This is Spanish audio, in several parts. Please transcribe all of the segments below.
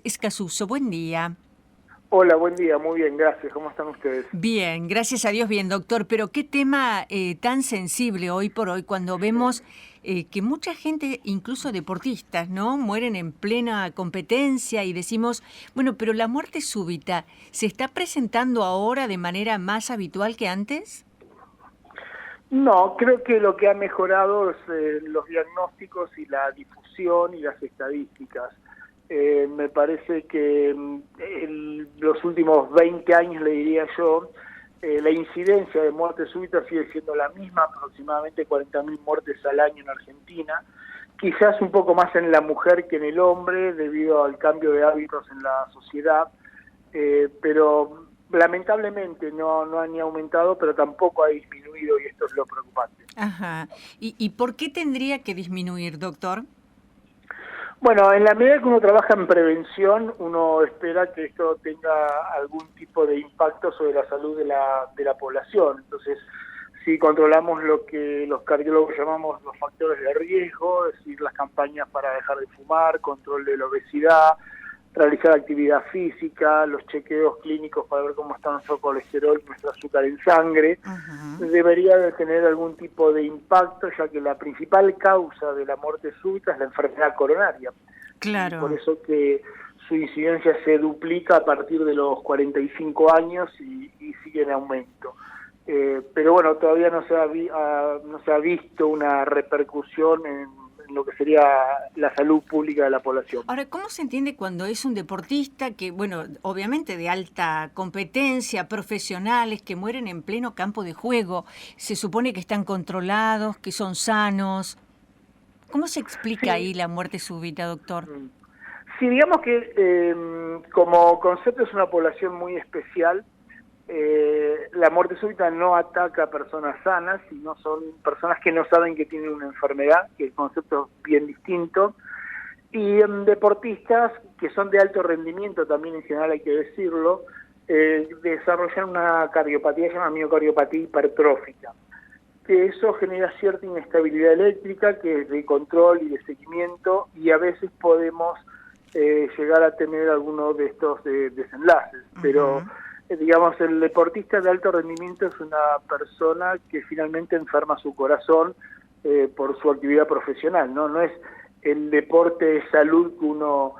Escasuso, buen día. Hola, buen día, muy bien, gracias. ¿Cómo están ustedes? Bien, gracias a Dios, bien, doctor. Pero qué tema tan sensible hoy por hoy cuando vemos que mucha gente, incluso deportistas, ¿no? Mueren en plena competencia y decimos, bueno, pero la muerte súbita, ¿se está presentando ahora de manera más habitual que antes? No, creo que lo que ha mejorado es los diagnósticos y la difusión y las estadísticas. Me parece que en los últimos 20 años, le diría yo, la incidencia de muerte súbita sigue siendo la misma, aproximadamente 40.000 muertes al año en Argentina, quizás un poco más en la mujer que en el hombre debido al cambio de hábitos en la sociedad, pero lamentablemente no ha ni aumentado, pero tampoco ha disminuido y esto es lo preocupante. Ajá. ¿Y por qué tendría que disminuir, doctor? Bueno, en la medida que uno trabaja en prevención, uno espera que esto tenga algún tipo de impacto sobre la salud de la población. Entonces, si controlamos lo que los cardiólogos llamamos los factores de riesgo, es decir, las campañas para dejar de fumar, control de la obesidad, realizar actividad física, los chequeos clínicos para ver cómo está nuestro colesterol, nuestro azúcar en sangre, Ajá. debería de tener algún tipo de impacto, ya que la principal causa de la muerte súbita es la enfermedad coronaria, y por Claro. eso que su incidencia se duplica a partir de los 45 años y sigue en aumento. Pero bueno, todavía no se ha visto una repercusión en lo que sería la salud pública de la población. Ahora, ¿cómo se entiende cuando es un deportista que, bueno, obviamente de alta competencia, profesionales que mueren en pleno campo de juego? Se supone que están controlados, que son sanos. ¿Cómo se explica Sí, ahí la muerte súbita, doctor? mm. Sí, digamos que como concepto es una población muy especial. La muerte súbita no ataca a personas sanas, sino son personas que no saben que tienen una enfermedad, que el concepto es bien distinto. Y deportistas que son de alto rendimiento, también en general hay que decirlo, desarrollan una cardiopatía que se llama miocardiopatía hipertrófica, que eso genera cierta inestabilidad eléctrica, que es de control y de seguimiento, y a veces podemos llegar a tener alguno de estos desenlaces. Pero, Ujú. digamos, el deportista de alto rendimiento es una persona que finalmente enferma su corazón por su actividad profesional, ¿no? No es el deporte de salud que uno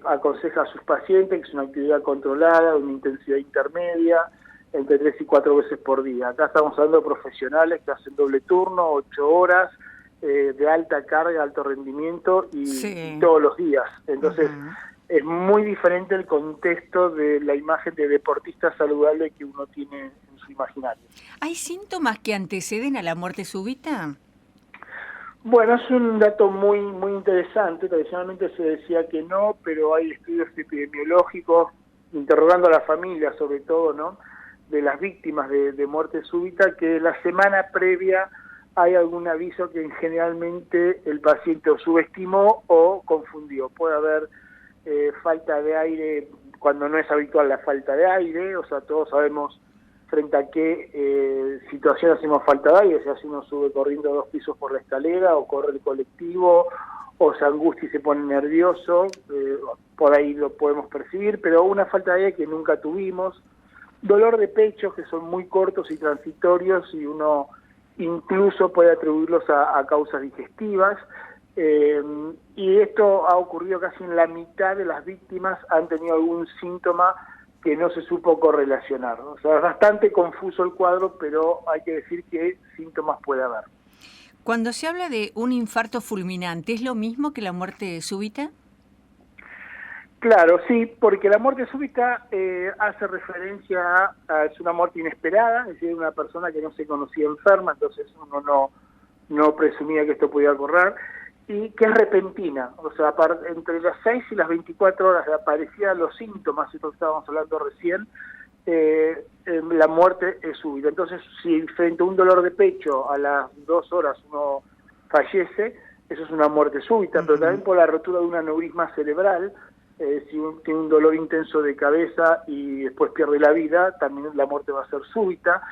aconseja a sus pacientes, que es una actividad controlada, de una intensidad intermedia, entre 3 y 4 veces por día. Acá estamos hablando de profesionales que hacen doble turno, 8 horas, de alta carga, alto rendimiento y Sí. todos los días. Entonces, Ujú. es muy diferente el contexto de la imagen de deportista saludable que uno tiene en su imaginario. ¿Hay síntomas que anteceden a la muerte súbita? Bueno, es un dato muy interesante. Tradicionalmente se decía que no, pero hay estudios epidemiológicos interrogando a la familia, sobre todo, ¿no?, de las víctimas de muerte súbita, que la semana previa hay algún aviso que generalmente el paciente o subestimó o confundió. Puede haber falta de aire cuando no es habitual la falta de aire, o sea, todos sabemos frente a qué situación hacemos falta de aire, o sea, si uno sube corriendo 2 pisos por la escalera o corre el colectivo o se angustia y se pone nervioso, por ahí lo podemos percibir, pero una falta de aire que nunca tuvimos, dolor de pecho que son muy cortos y transitorios y uno incluso puede atribuirlos a causas digestivas, y esto ha ocurrido casi en la mitad de las víctimas han tenido algún síntoma que no se supo correlacionar. O sea, es bastante confuso el cuadro, pero hay que decir que síntomas puede haber. Cuando se habla de un infarto fulminante, ¿es lo mismo que la muerte súbita? Claro, sí, porque la muerte súbita hace referencia es una muerte inesperada, es decir, una persona que no se conocía enferma, entonces uno no presumía que esto podía ocurrir, y que es repentina, o sea, entre las 6 y las 24 horas de aparecían los síntomas, esto que estábamos hablando recién, la muerte es súbita. Entonces, si frente a un dolor de pecho a las 2 horas uno fallece, eso es una muerte súbita, pero Ujú. también por la rotura de un aneurisma cerebral, si uno tiene un dolor intenso de cabeza y después pierde la vida, también la muerte va a ser súbita.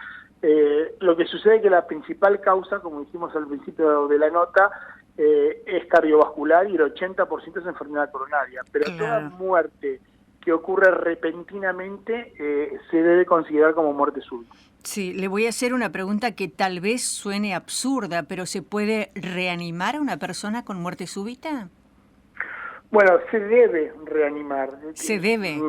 Lo que sucede es que la principal causa, como dijimos al principio de la nota, es cardiovascular y el 80% es enfermedad coronaria. Pero toda muerte que ocurre repentinamente se debe considerar como muerte súbita. Sí, le voy a hacer una pregunta que tal vez suene absurda, pero ¿se puede reanimar a una persona con muerte súbita? Bueno, se debe reanimar. ¿Se debe?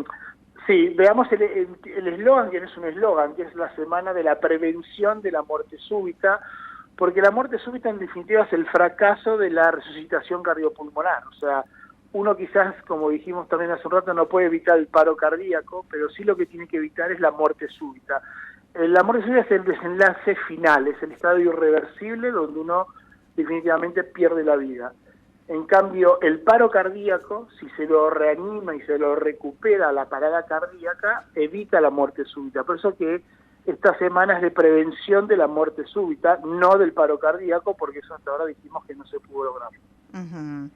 Sí, veamos el eslogan, que no es un eslogan, que es la semana de la prevención de la muerte súbita, porque la muerte súbita en definitiva es el fracaso de la resucitación cardiopulmonar. O sea, uno quizás, como dijimos también hace un rato, no puede evitar el paro cardíaco, pero sí lo que tiene que evitar es la muerte súbita. La muerte súbita es el desenlace final, es el estadio irreversible donde uno definitivamente pierde la vida. En cambio, el paro cardíaco, si se lo reanima y se lo recupera la parada cardíaca, evita la muerte súbita. Por eso que esta semana es de prevención de la muerte súbita, no del paro cardíaco, porque eso hasta ahora dijimos que no se pudo lograr. Uh-huh.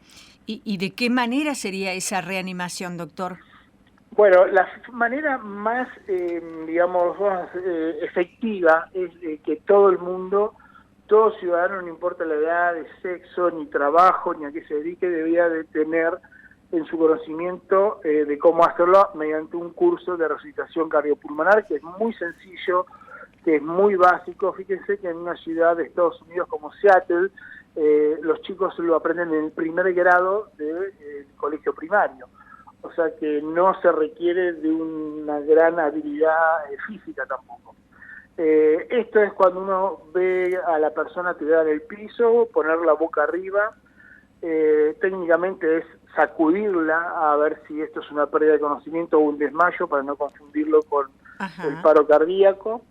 ¿Y de qué manera sería esa reanimación, doctor? Bueno, la manera más, efectiva es que todo el mundo, todo ciudadano, no importa la edad, de sexo, ni trabajo, ni a qué se dedique, debería de tener en su conocimiento de cómo hacerlo mediante un curso de resucitación cardiopulmonar, que es muy sencillo, que es muy básico. Fíjense que en una ciudad de Estados Unidos como Seattle, los chicos lo aprenden en el primer grado del colegio primario. O sea que no se requiere de una gran habilidad física tampoco. Esto es cuando uno ve a la persona tirada en el piso, poner la boca arriba, técnicamente es sacudirla a ver si esto es una pérdida de conocimiento o un desmayo para no confundirlo con el paro cardíaco.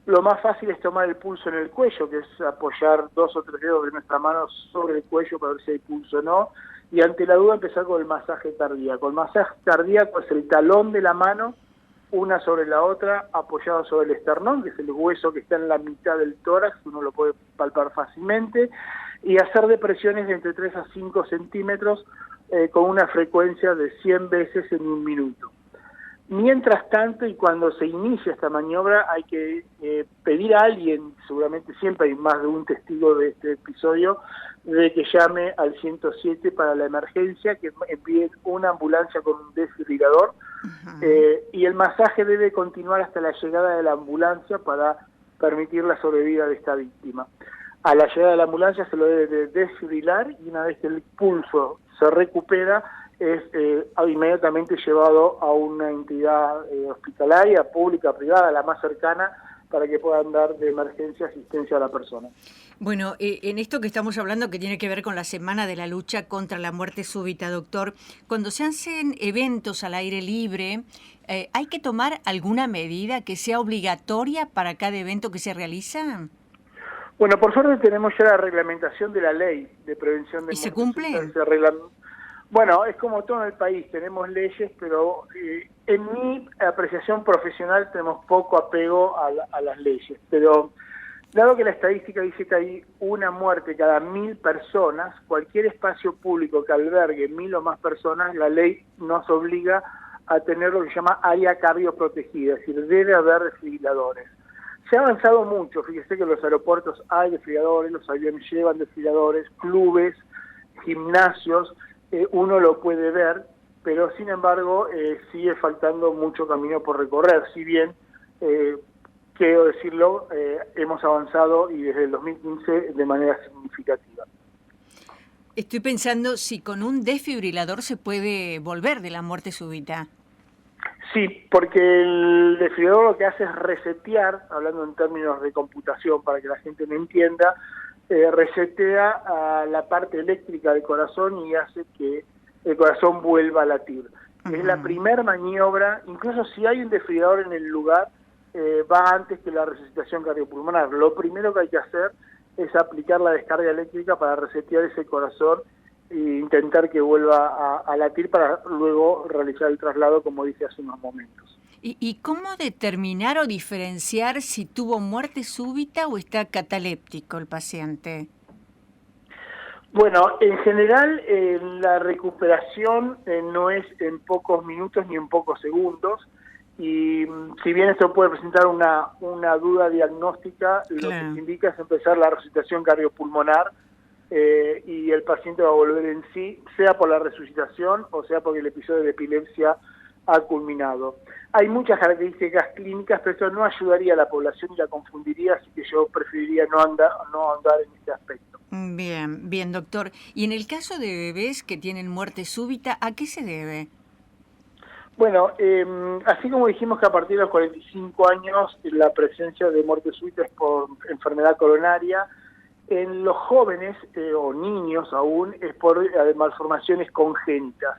Lo más fácil es tomar el pulso en el cuello, que es apoyar 2 o 3 dedos de nuestra mano sobre el cuello para ver si hay pulso o no, y ante la duda empezar con el masaje cardíaco. El masaje cardíaco es el talón de la mano, una sobre la otra, apoyado sobre el esternón, que es el hueso que está en la mitad del tórax, uno lo puede palpar fácilmente, y hacer depresiones de entre 3 a 5 centímetros con una frecuencia de 100 veces en un minuto. Mientras tanto, y cuando se inicia esta maniobra, hay que pedir a alguien, seguramente siempre hay más de un testigo de este episodio, de que llame al 107 para la emergencia, que envíen una ambulancia con un desfibrilador, y el masaje debe continuar hasta la llegada de la ambulancia para permitir la sobrevida de esta víctima. A la llegada de la ambulancia se lo debe de desfibrilar, y una vez que el pulso se recupera, es inmediatamente llevado a una entidad hospitalaria, pública, privada, la más cercana, para que puedan dar de emergencia asistencia a la persona. Bueno, en esto que estamos hablando, que tiene que ver con la semana de la lucha contra la muerte súbita, doctor, cuando se hacen eventos al aire libre, ¿hay que tomar alguna medida que sea obligatoria para cada evento que se realiza? Bueno, por suerte tenemos ya la reglamentación de la ley de prevención de muerte. ¿Y se cumple? Bueno, es como todo en el país, tenemos leyes, pero en mi apreciación profesional tenemos poco apego a las leyes. Pero dado que la estadística dice que hay una muerte cada 1000 personas, cualquier espacio público que albergue 1000 o más personas, la ley nos obliga a tener lo que se llama área cardioprotegida, es decir, debe haber desfibriladores. Se ha avanzado mucho, fíjese que en los aeropuertos hay desfibriladores, los aviones llevan desfibriladores, clubes, gimnasios, uno lo puede ver, pero sin embargo sigue faltando mucho camino por recorrer, si bien, quiero decirlo, hemos avanzado y desde el 2015 de manera significativa. Estoy pensando si con un desfibrilador se puede volver de la muerte súbita. Sí, porque el desfibrilador lo que hace es resetear, hablando en términos de computación para que la gente me entienda, resetea a la parte eléctrica del corazón y hace que el corazón vuelva a latir. Es la primera maniobra, incluso si hay un desfibrilador en el lugar, va antes que la resucitación cardiopulmonar. Lo primero que hay que hacer es aplicar la descarga eléctrica para resetear ese corazón e intentar que vuelva a latir para luego realizar el traslado, como dije hace unos momentos. ¿Y cómo determinar o diferenciar si tuvo muerte súbita o está cataléptico el paciente? Bueno, en general la recuperación no es en pocos minutos ni en pocos segundos, y si bien esto puede presentar una duda diagnóstica, lo que se indica es empezar la resucitación cardiopulmonar y el paciente va a volver en sí, sea por la resucitación o sea porque el episodio de epilepsia ha culminado. Hay muchas características clínicas, pero esto no ayudaría a la población y la confundiría, así que yo preferiría no andar en este aspecto. Bien, bien, doctor. Y en el caso de bebés que tienen muerte súbita, ¿a qué se debe? Bueno, así como dijimos que a partir de los 45 años la presencia de muerte súbita es por enfermedad coronaria, en los jóvenes o niños aún es por malformaciones congénitas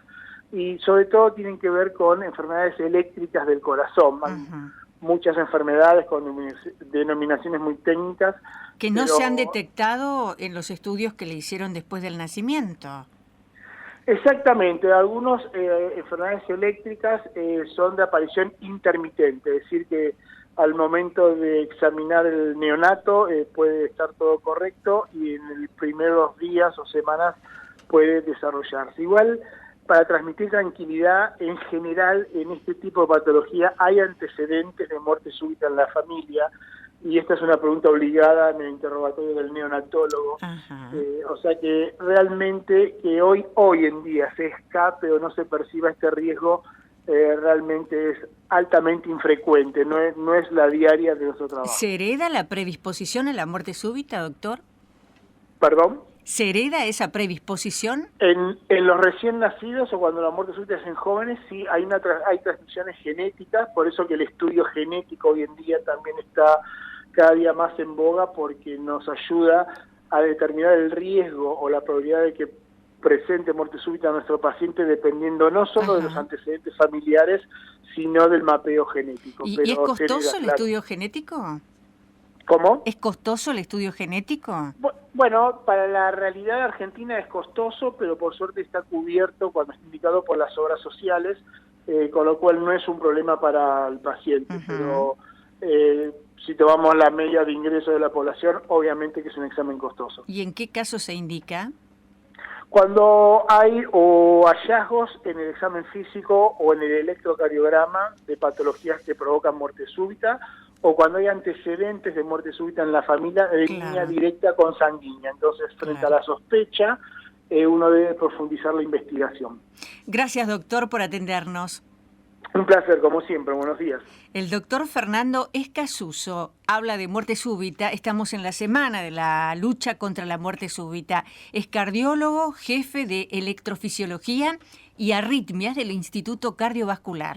y sobre todo tienen que ver con enfermedades eléctricas del corazón. Ajá. Muchas enfermedades con denominaciones muy técnicas. Que no se han detectado en los estudios que le hicieron después del nacimiento. Exactamente, algunas enfermedades eléctricas son de aparición intermitente, es decir que al momento de examinar el neonato puede estar todo correcto y en los primeros días o semanas puede desarrollarse. Igual, para transmitir tranquilidad, en general en este tipo de patología hay antecedentes de muerte súbita en la familia, y esta es una pregunta obligada en el interrogatorio del neonatólogo. O sea que realmente que hoy en día se escape o no se perciba este riesgo realmente es altamente infrecuente, no es la diaria de nuestro trabajo. ¿Se hereda la predisposición a la muerte súbita, doctor? ¿Perdón? ¿Se hereda esa predisposición? En los recién nacidos o cuando la muerte súbita es en jóvenes, sí, hay transmisiones genéticas, por eso que el estudio genético hoy en día también está cada día más en boga, porque nos ayuda a determinar el riesgo o la probabilidad de que presente muerte súbita a nuestro paciente dependiendo no solo de los antecedentes familiares, sino del mapeo genético. ¿Y es costoso el estudio genético? ¿Cómo? ¿Es costoso el estudio genético? Bueno, para la realidad argentina es costoso, pero por suerte está cubierto cuando es indicado por las obras sociales, con lo cual no es un problema para el paciente, pero si tomamos la media de ingreso de la población, obviamente que es un examen costoso. ¿Y en qué caso se indica? Cuando hay o hallazgos en el examen físico o en el electrocardiograma de patologías que provocan muerte súbita, o cuando hay antecedentes de muerte súbita en la familia de línea directa consanguínea. Entonces, frente a la sospecha, uno debe profundizar la investigación. Gracias, doctor, por atendernos. Un placer, como siempre. Buenos días. El doctor Fernando Escasuso habla de muerte súbita. Estamos en la semana de la lucha contra la muerte súbita. Es cardiólogo, jefe de electrofisiología y arritmias del Instituto Cardiovascular.